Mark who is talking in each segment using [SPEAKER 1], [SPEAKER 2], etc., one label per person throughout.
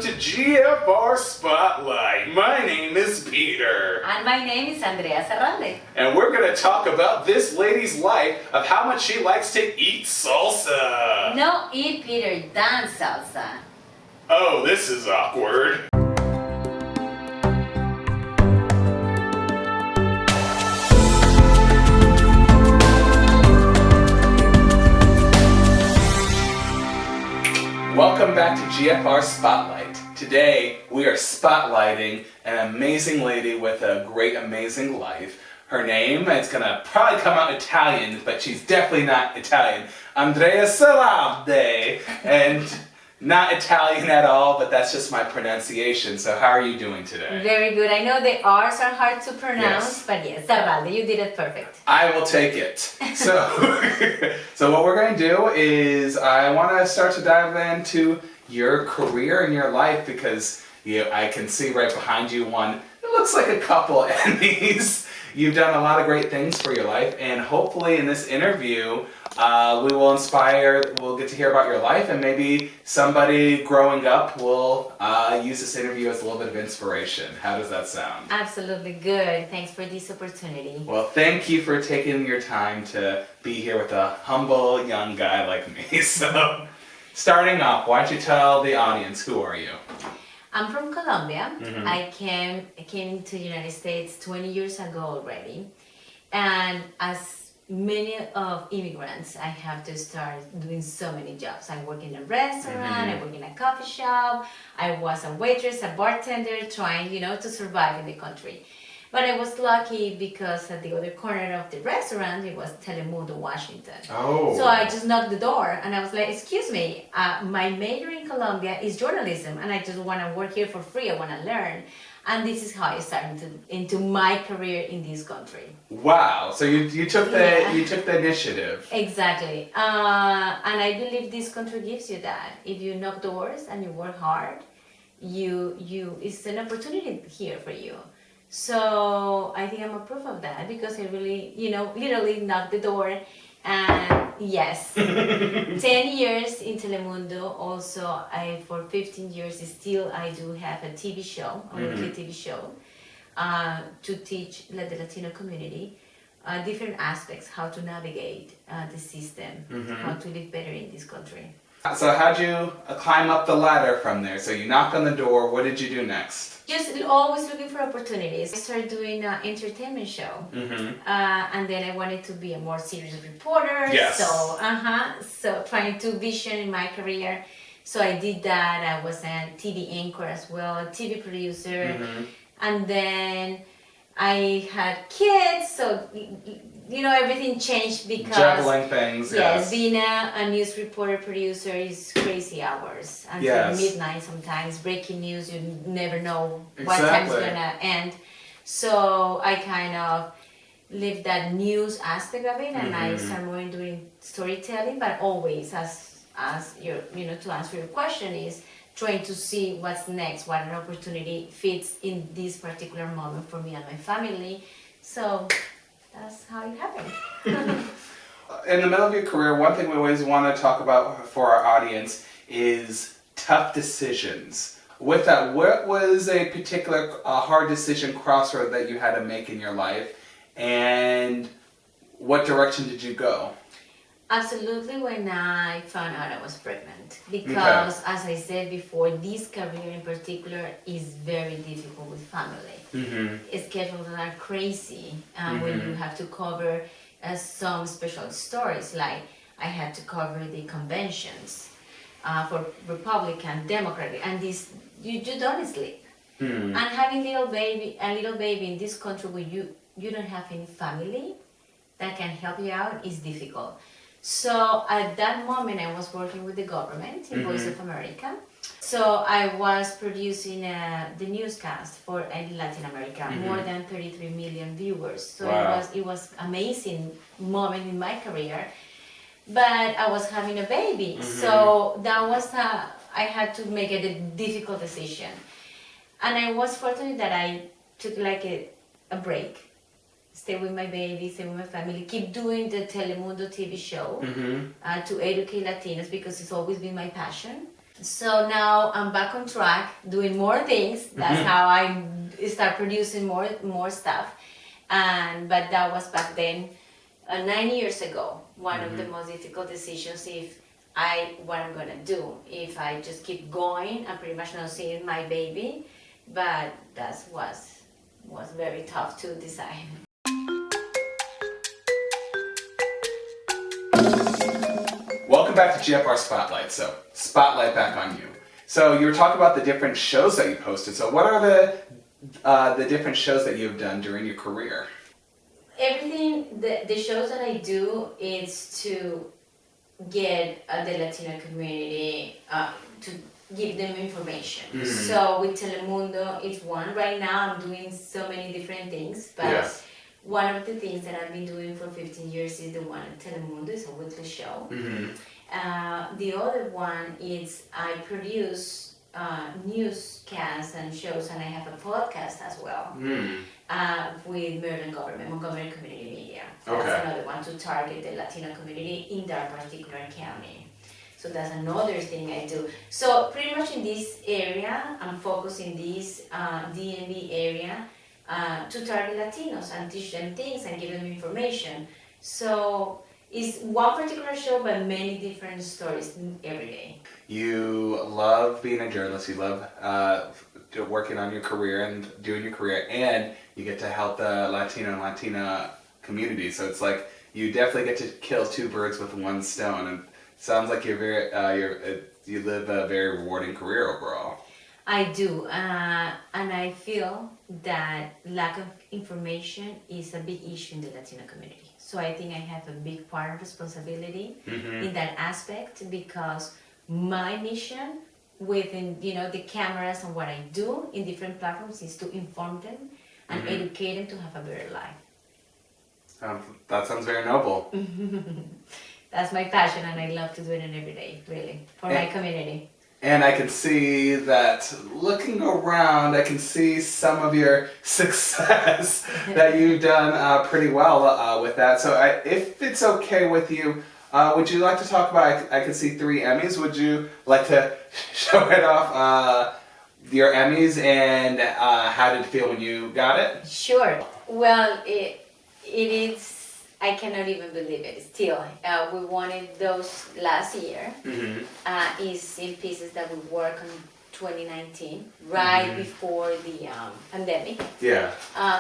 [SPEAKER 1] to GFR Spotlight. My name is Peter.
[SPEAKER 2] And my name is Andrea Sarralde.
[SPEAKER 1] And we're going to talk about this lady's life of how much she likes to eat salsa.
[SPEAKER 2] No, eat Peter, dance salsa.
[SPEAKER 1] Oh, this is awkward. Welcome back to GFR Spotlight. Today we are spotlighting an amazing lady with a great, amazing life. Her name is going to probably come out Italian, but she's definitely not Italian. Andrea Sarralde. And not Italian at all, but that's just my pronunciation. So how are you doing today?
[SPEAKER 2] Very good. I know the R's are hard to pronounce,
[SPEAKER 1] Yes.
[SPEAKER 2] but yes, Sarralde, you did it perfect.
[SPEAKER 1] I will take it. So, so what we're going to do is I want to start to dive into your career and your life because I can see right behind you one. It looks like a couple Emmys. You've done a lot of great things for your life, and hopefully in this interview we will inspire. We'll get to hear about your life, and maybe somebody growing up will use this interview as a little bit of inspiration. How does that sound?
[SPEAKER 2] Absolutely good. Thanks for this opportunity.
[SPEAKER 1] Well, thank you for taking your time to be here with a humble young guy like me. So, starting off, why don't you tell the audience, who are you?
[SPEAKER 2] I'm from Colombia.
[SPEAKER 1] Mhm.
[SPEAKER 2] I came to the United States 20 years ago already. And as many of immigrants, I have to start doing so many jobs. I work in a restaurant, I work in a coffee shop, I was a waitress, a bartender, trying, to survive in the country. But I was lucky because at the other corner of the restaurant, it was Telemundo, Washington.
[SPEAKER 1] Oh.
[SPEAKER 2] So I just knocked the door and I was like, excuse me, my major in Colombia is journalism and I just want to work here for free, I want to learn. And this is how I started into my career in this country.
[SPEAKER 1] Wow. So you took the
[SPEAKER 2] Yeah.
[SPEAKER 1] you took the initiative.
[SPEAKER 2] Exactly. And I believe this country gives you that. If you knock doors and you work hard, it's an opportunity here for you. So I think I'm a proof of that because I really, literally knocked the door. And yes, 10 years in Telemundo. Also, for 15 years still I do have a TV show, a weekly TV show, to teach the Latino community different aspects, how to navigate the system, how to live better in this country.
[SPEAKER 1] So how'd you climb up the ladder from there? So you knocked on the door. What did you do next?
[SPEAKER 2] Just always looking for opportunities. I started doing an entertainment show, and then I wanted to be a more serious reporter.
[SPEAKER 1] Yes.
[SPEAKER 2] So trying to vision in my career. So I did that. I was a TV anchor as well, a TV producer, and then I had kids. So everything changed because
[SPEAKER 1] Juggling things.
[SPEAKER 2] yes, being a news reporter producer is crazy hours until
[SPEAKER 1] Yes.
[SPEAKER 2] midnight sometimes. Breaking news, you never know what time it's
[SPEAKER 1] Exactly.
[SPEAKER 2] gonna end. So I kind of lived that news aspect of it, and I started more doing storytelling, but always as your to answer your question is trying to see what's next, what an opportunity fits in this particular moment for me and my family. So that's how it happened.
[SPEAKER 1] In the middle of your career, one thing we always want to talk about for our audience is tough decisions. With that, what was a particular hard decision crossroad that you had to make in your life, and what direction did you go?
[SPEAKER 2] Absolutely, when I found out I was pregnant. Because, as I said before, this career in particular is very difficult with family. Schedules are crazy when you have to cover some special stories. Like I had to cover the conventions for Republican, Democratic, and this you don't sleep. And having a little baby in this country where you don't have any family that can help you out is difficult. So at that moment, I was working with the government in Voice of America. So I was producing the newscast for Latin America, more than 33 million viewers. So
[SPEAKER 1] Wow.
[SPEAKER 2] it was amazing moment in my career. But I was having a baby, so that was I had to make a difficult decision. And I was fortunate that I took like a break. Stay with my baby, stay with my family, keep doing the Telemundo TV show to educate Latinos because it's always been my passion. So now I'm back on track, doing more things. That's how I start producing more stuff. But that was back then, 9 years ago. One of the most difficult decisions what I'm gonna do. If I just keep going, I'm pretty much not seeing my baby. But that was very tough to decide.
[SPEAKER 1] Welcome back to GFR Spotlight. So, spotlight back on you. So, you were talking about the different shows that you posted. So, what are the different shows that you've done during your career?
[SPEAKER 2] Everything, the shows that I do is to get the Latino community to give them information. So with Telemundo, it's one. Right now, I'm doing so many different things, but one of the things that I've been doing for 15 years is the one at Telemundo. It's a weekly show. The other one is I produce newscasts and shows, and I have a podcast as well with Montgomery Community Media. That's another one to target the Latino community in that particular county. So that's another thing I do. So pretty much in this area, I'm focusing this DMV area to target Latinos and teach them things and give them information. So it's one particular show, but many different stories every day.
[SPEAKER 1] You love being a journalist. You love working on your career and doing your career, and you get to help the Latino and Latina community. So it's like you definitely get to kill two birds with one stone. And sounds like you live a very rewarding career overall.
[SPEAKER 2] I do, and I feel that lack of information is a big issue in the Latino community. So I think I have a big part of responsibility in that aspect, because my mission within the cameras and what I do in different platforms is to inform them and educate them to have a better life.
[SPEAKER 1] That sounds very noble.
[SPEAKER 2] That's my passion, and I love to do it every day, really, for my community.
[SPEAKER 1] And I can see that looking around, I can see some of your success that you've done pretty well with that. So if it's okay with you, would you like to talk about, I can see 3 Emmys. Would you like to show it off, your Emmys, and how did it feel when you got it?
[SPEAKER 2] Sure. Well, it is, I cannot even believe it still. We wanted those last year. Is in pieces that we worked on 2019, right before the pandemic.
[SPEAKER 1] Yeah.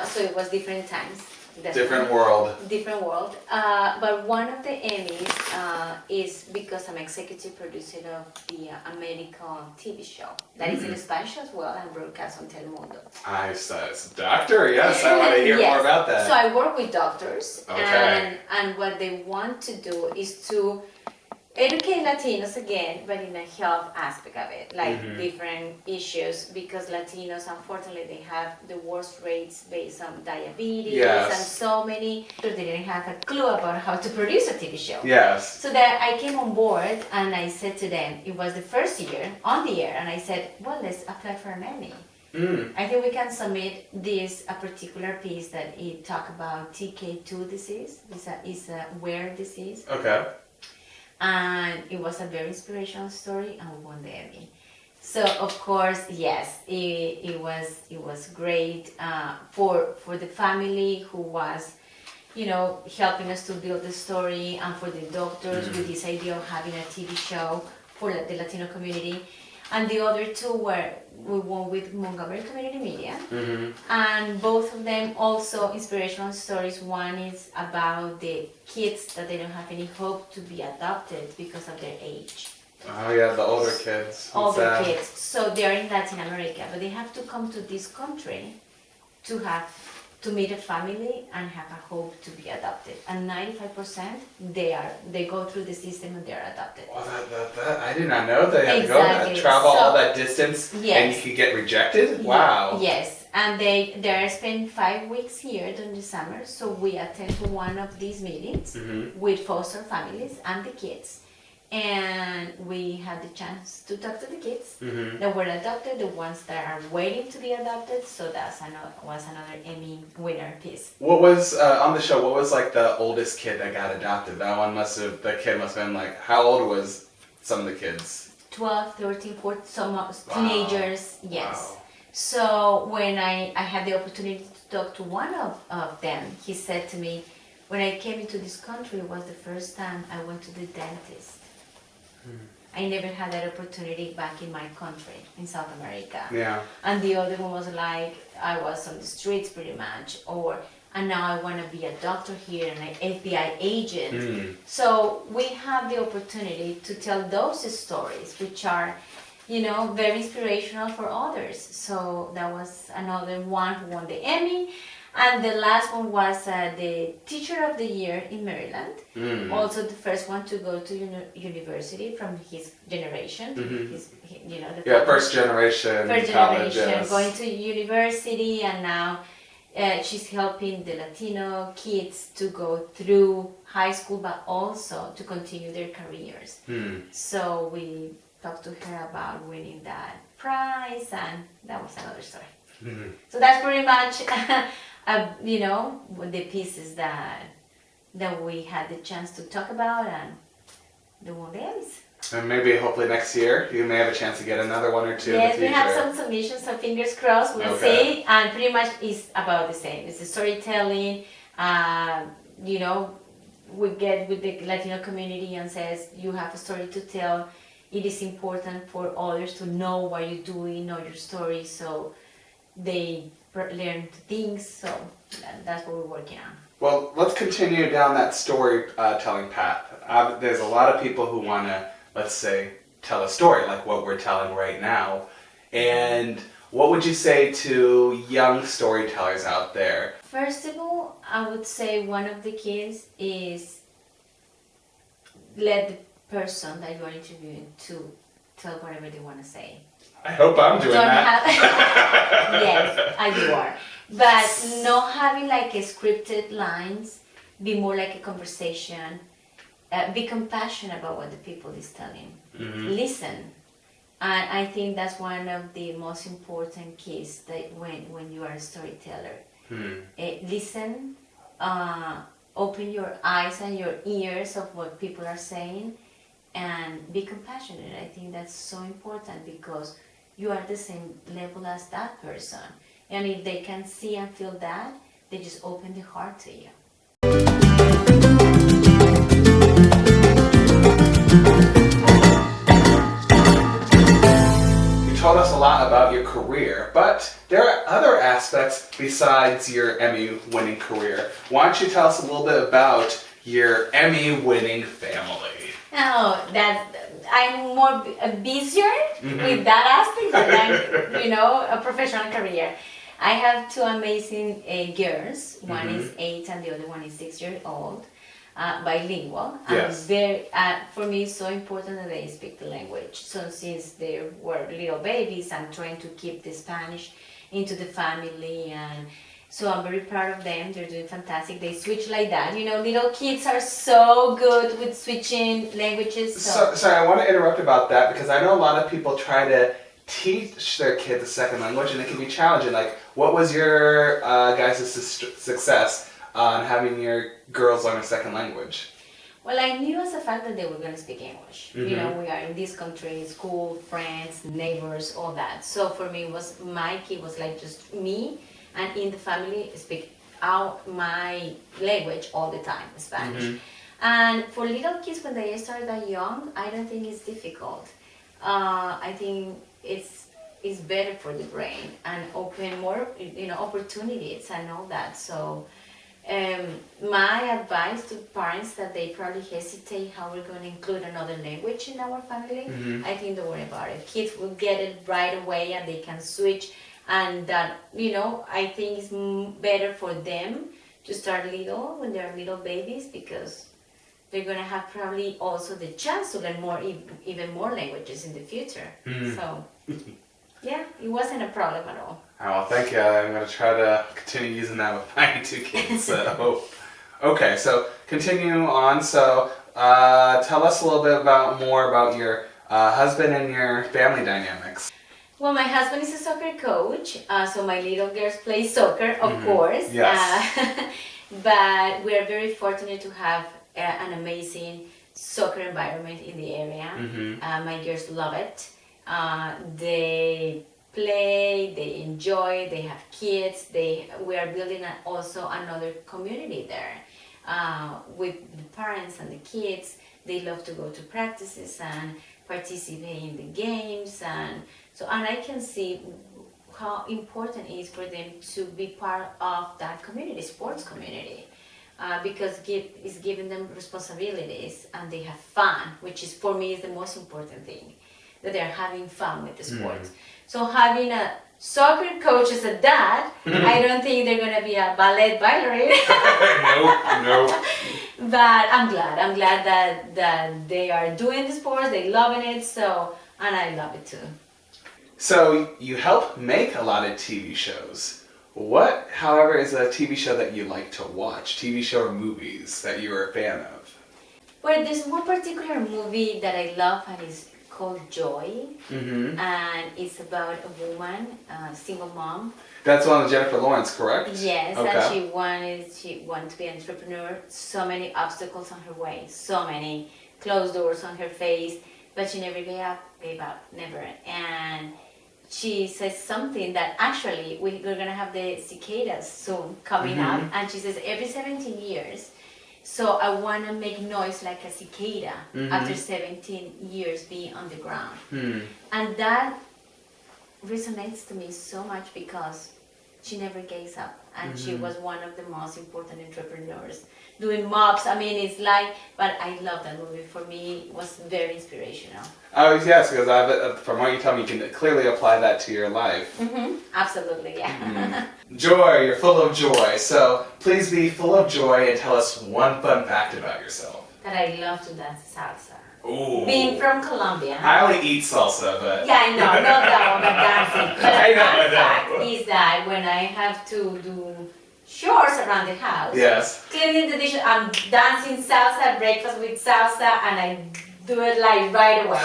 [SPEAKER 2] So it was different times.
[SPEAKER 1] Different world.
[SPEAKER 2] Different world. But one of the Emmys is because I'm executive producer of the American TV show that is in Spanish as well and broadcast on Telemundo.
[SPEAKER 1] Doctor, yes, I want to hear more about that.
[SPEAKER 2] So I work with doctors, and what they want to do is to educate Latinos again, but in a health aspect of it, like different issues, because Latinos, unfortunately, they have the worst rates based on diabetes and so many. They didn't have a clue about how to produce a TV show.
[SPEAKER 1] Yes.
[SPEAKER 2] So that I came on board and I said to them, it was the first year on the air, and I said, well, let's apply for an Emmy. I think we can submit a particular piece that it talk about TK2 disease. It's a rare disease.
[SPEAKER 1] Okay.
[SPEAKER 2] And it was a very inspirational story, and we won the Emmy. So of course, yes, it was great for the family who was, helping us to build the story, and for the doctors with this idea of having a TV show for the Latino community. And the other 2 we won with Montgomery Community Media, and both of them also inspirational stories. One is about the kids that they don't have any hope to be adopted because of their age.
[SPEAKER 1] Oh yeah, the older kids.
[SPEAKER 2] Older kids. So they're in Latin America, but they have to come to this country to meet a family and have a hope to be adopted. And 95% they go through the system and they're adopted.
[SPEAKER 1] Well, that I did not know they had to go travel all that distance and you could get rejected. Wow.
[SPEAKER 2] Yes, and they spend 5 weeks here during the summer. So we attend to one of these meetings with foster families and the kids. And we had the chance to talk to the kids that were adopted, the ones that are waiting to be adopted. So was another Emmy winner piece.
[SPEAKER 1] What was on the show? What was like the oldest kid that got adopted? The kid must have been like, how old was some of the kids?
[SPEAKER 2] 12, 13, 14, some teenagers, yes.
[SPEAKER 1] Wow.
[SPEAKER 2] So when I had the opportunity to talk to one of them, he said to me, when I came into this country, it was the first time I went to the dentist. I never had that opportunity back in my country, in South America.
[SPEAKER 1] Yeah.
[SPEAKER 2] And the other one was like, I was on the streets pretty much, and now I want to be a doctor here and an FBI agent. So we have the opportunity to tell those stories, which are, very inspirational for others. So that was another one who won the Emmy. And the last one was the Teacher of the Year in Maryland. Also the first one to go to university from his generation.
[SPEAKER 1] First generation. College, yes.
[SPEAKER 2] Going to university, and now she's helping the Latino kids to go through high school, but also to continue their careers. So we talked to her about winning that prize, and that was another story. So that's pretty much, the pieces that we had the chance to talk about, and the won the Emmys.
[SPEAKER 1] And maybe hopefully next year you may have a chance to get another one or two
[SPEAKER 2] Yes,
[SPEAKER 1] in the
[SPEAKER 2] we
[SPEAKER 1] future.
[SPEAKER 2] have some submissions, so fingers crossed, we'll see. And pretty much it's about the same. It's the storytelling, we get with the Latino community and says you have a story to tell. It is important for others to know what you're doing, know your story, so they learn things. So that's what we're working on.
[SPEAKER 1] Well, let's continue down that storytelling path. There's a lot of people who want to, let's say, tell a story like what we're telling right now. And what would you say to young storytellers out there?
[SPEAKER 2] First of all, I would say one of the keys is let the person that you are interviewing to tell whatever they want to say.
[SPEAKER 1] I hope I'm doing that.
[SPEAKER 2] Yes, you are. But not having like a scripted lines, be more like a conversation. Be compassionate about what the people is telling. Listen. And I think that's one of the most important keys that when you are a storyteller. Listen, open your eyes and your ears of what people are saying, and be compassionate. I think that's so important because you are the same level as that person. And if they can see and feel that, they just open their heart to you.
[SPEAKER 1] You told us a lot about your career, but there are other aspects besides your Emmy-winning career. Why don't you tell us a little bit about your Emmy-winning family?
[SPEAKER 2] Oh, I'm more busier with that aspect than a professional career. I have two amazing girls. One is 8 and the other one is 6 years old, bilingual.
[SPEAKER 1] Yes.
[SPEAKER 2] For me, it's so important that they speak the language. So since they were little babies, I'm trying to keep the Spanish into the family, and so I'm very proud of them. They're doing fantastic. They switch like that. Little kids are so good with switching languages.
[SPEAKER 1] Sorry, I want to interrupt about that because I know a lot of people try to teach their kids a second language, and it can be challenging. Like, what was your guys' success on having your girls learn a second language?
[SPEAKER 2] Well, I knew as a fact that they were going to speak English. We are in this country, school, friends, neighbors, all that. So for me, my key was like just me. And in the family, speak out my language all the time, Spanish. And for little kids, when they start that young, I don't think it's difficult. I think it's better for the brain and open more, opportunities and all that. So my advice to parents that they probably hesitate how we're going to include another language in our family, I think don't worry about it. Kids will get it right away and they can switch. And that, I think it's better for them to start little when they're little babies because they're going to have probably also the chance to learn even more languages in the future. So, yeah, it wasn't a problem at all.
[SPEAKER 1] Oh, well, thank you. I'm going to try to continue using that with my 2 kids. So, okay, so continue on. So, tell us a little bit more about your husband and your family dynamics.
[SPEAKER 2] Well, my husband is a soccer coach, so my little girls play soccer, of course.
[SPEAKER 1] Yes.
[SPEAKER 2] But we are very fortunate to have an amazing soccer environment in the area. My girls love it. They play, they enjoy, they have kids. We are building also another community there with the parents and the kids. They love to go to practices and participate in the games, and I can see how important it is for them to be part of that community, sports community, because it's giving them responsibilities and they have fun, which is for me is the most important thing, that they're having fun with the sport. So having a soccer coach as a dad, I don't think they're gonna be a ballet ballerina.
[SPEAKER 1] No.
[SPEAKER 2] But I'm glad that they are doing the sports, they loving it, and I love it too.
[SPEAKER 1] So you help make a lot of TV shows. What, however, is a TV show that you like to watch? TV show or movies that you're a fan of?
[SPEAKER 2] Well, there's one particular movie that I love, and it's called Joy. And it's about a woman, a single mom.
[SPEAKER 1] That's one with Jennifer Lawrence, correct?
[SPEAKER 2] Yes,
[SPEAKER 1] okay.
[SPEAKER 2] And she wanted to be an entrepreneur. So many obstacles on her way, so many closed doors on her face, but she never gave up, never. And she says something that actually we're gonna have the cicadas soon coming up, and she says every 17 years. So I want to make noise like a cicada after 17 years being on the ground. And that resonates to me so much because she never gave up, and she was one of the most important entrepreneurs doing mops. I mean, it's like, but I love that movie. For me, it was very inspirational.
[SPEAKER 1] Oh yes, because from what you tell me, you can clearly apply that to your life.
[SPEAKER 2] Absolutely, yeah.
[SPEAKER 1] Joy, you're full of joy. So please be full of joy and tell us one fun fact about yourself.
[SPEAKER 2] That I love to dance salsa.
[SPEAKER 1] Ooh.
[SPEAKER 2] Being from Colombia.
[SPEAKER 1] I only eat salsa, but...
[SPEAKER 2] Yeah, I know, not that one, but dancing. But
[SPEAKER 1] I know.
[SPEAKER 2] the fact is that when I have to do chores around the house,
[SPEAKER 1] yes,
[SPEAKER 2] cleaning the dishes, I'm dancing salsa, breakfast with salsa, and I do it like right away.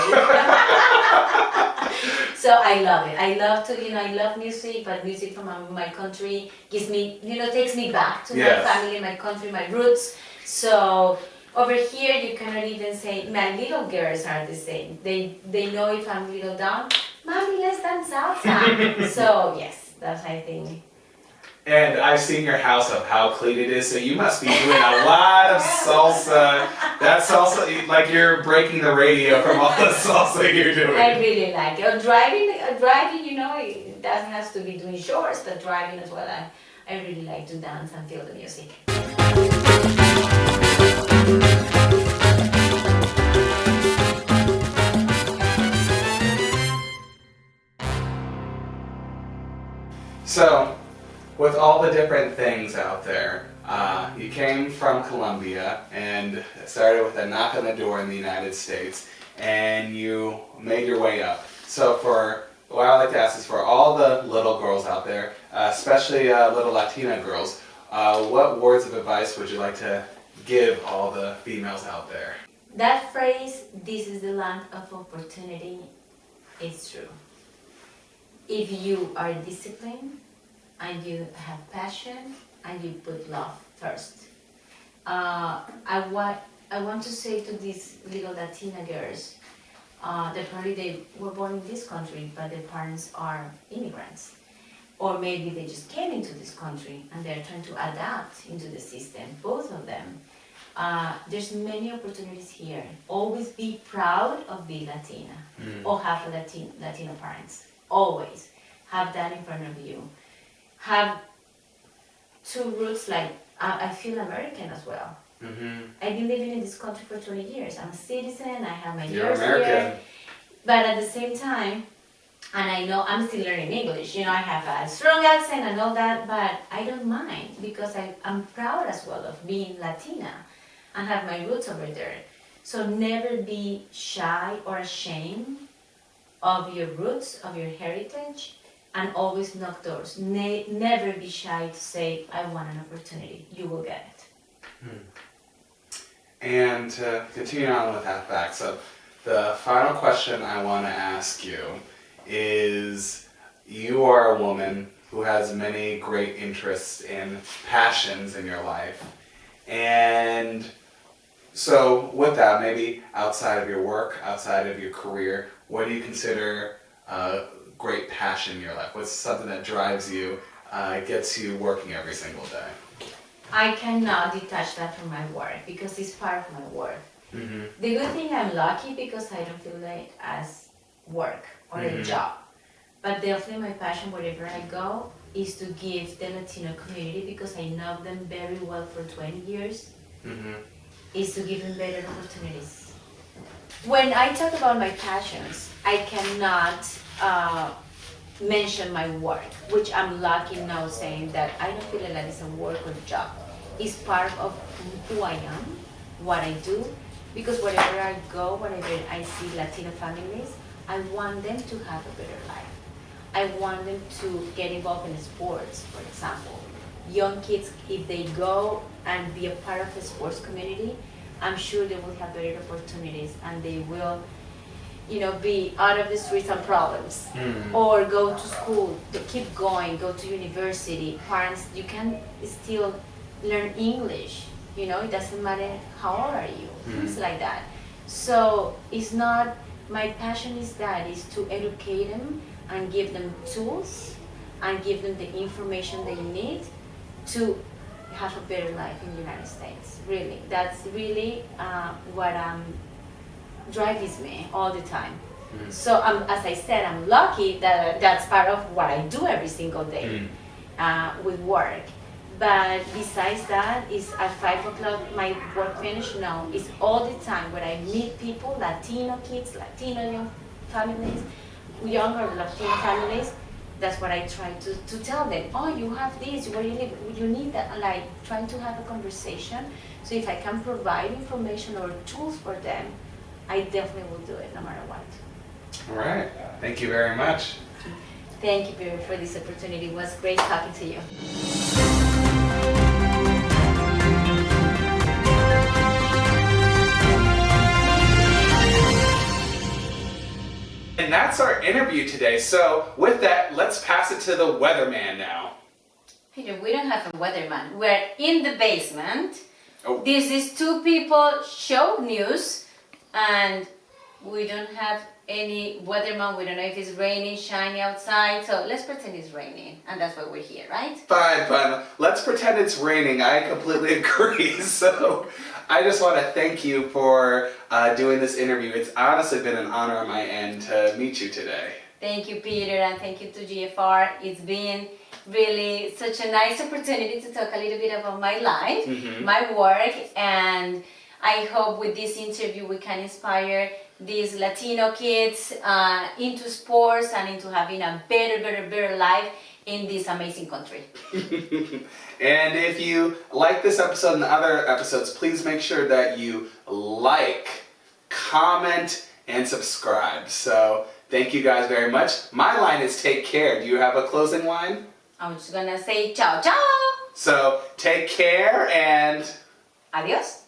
[SPEAKER 2] So I love it. I love to, I love music, but music from my country gives me, takes me back to my family, my country, my roots. So over here, you cannot even say, my little girls are the same. They know if I'm a little down, Mommy, let's dance salsa. So yes, that's I think.
[SPEAKER 1] And I've seen your house of how clean it is, so you must be doing a lot of salsa. That salsa, like you're breaking the radio from all the salsa you're doing.
[SPEAKER 2] I really like it. Driving, that has to be doing chores, but driving as well. I really like to dance and feel the music.
[SPEAKER 1] So, with all the different things out there, you came from Colombia and started with a knock on the door in the United States, and you made your way up. So what I like to ask is for all the little girls out there, especially little Latina girls, what words of advice would you like to give all the females out there?
[SPEAKER 2] That phrase, this is the land of opportunity, is true. If you are disciplined, and you have passion, and you put love first. I want to say to these little Latina girls, that probably they were born in this country, but their parents are immigrants. Or maybe they just came into this country and they're trying to adapt into the system, both of them. There's many opportunities here. Always be proud of being Latina, or have a Latino parents. Always have that in front of you. Have two roots, like I feel American as well. I've been living in this country for 20 years. I'm a citizen, I have my years here. But at the same time, and I know I'm still learning English, I have a strong accent and all that, but I don't mind because I'm proud as well of being Latina and have my roots over there. So never be shy or ashamed of your roots, of your heritage, and always knock doors. Never be shy to say, I want an opportunity. You will get it.
[SPEAKER 1] And to continue on with that fact, so the final question I want to ask you is, you are a woman who has many great interests and passions in your life, and So with that, maybe outside of your work, outside of your career, what do you consider a great passion in your life? What's something that drives you, gets you working every single day?
[SPEAKER 2] I cannot detach that from my work because it's part of my work.
[SPEAKER 1] Mm-hmm.
[SPEAKER 2] The good thing, I'm lucky because I don't feel it as work or a job. But definitely my passion wherever I go is to give the Latino community, because I know them very well for 20 years, is to give them better opportunities. When I talk about my passions, I cannot mention my work, which I'm lucky now saying that I don't feel like it's a work or job. It's part of who I am, what I do, because wherever I go, wherever I see Latino families, I want them to have a better life. I want them to get involved in sports, for example. Young kids, if they go and be a part of the sports community, I'm sure they will have better opportunities and they will, be out of the streets and problems. Or go to school, to keep going, go to university. Parents, you can still learn English. It doesn't matter how old are you, things like that. So it's not, my passion is to educate them and give them tools and give them the information they need to have a better life in the United States. Really, that's really what drives me all the time. So as I said, I'm lucky that that's part of what I do every single day with work. But besides that, is at 5 o'clock my work finished? No, it's all the time when I meet people, Latino kids, Latino young families, younger Latino families. That's what I try to tell them. Oh, you have this, where you live, you need that, like trying to have a conversation. So if I can provide information or tools for them, I definitely will do it no matter what.
[SPEAKER 1] All right, thank you very much.
[SPEAKER 2] Thank you, Barry, for this opportunity. It was great talking to you.
[SPEAKER 1] And that's our interview today. So with that, let's pass it to the weatherman now.
[SPEAKER 2] Peter, we don't have a weatherman. We're in the basement.
[SPEAKER 1] Oh.
[SPEAKER 2] This is two people show news, and we don't have any weatherman. We don't know if it's raining, shiny outside. So let's pretend it's raining, and that's why we're here, right?
[SPEAKER 1] Fine. Let's pretend it's raining. I completely agree. So I just want to thank you for doing this interview. It's honestly been an honor on my end to meet you today.
[SPEAKER 2] Thank you, Peter, and thank you to GFR. It's been really such a nice opportunity to talk a little bit about my life, my work, and I hope with this interview we can inspire these Latino kids into sports and into having a better life in this amazing country.
[SPEAKER 1] And if you like this episode and the other episodes, please make sure that you like, comment, and subscribe. So thank you guys very much. My line is take care. Do you have a closing line?
[SPEAKER 2] I'm just gonna say ciao ciao.
[SPEAKER 1] So take care and
[SPEAKER 2] Adios.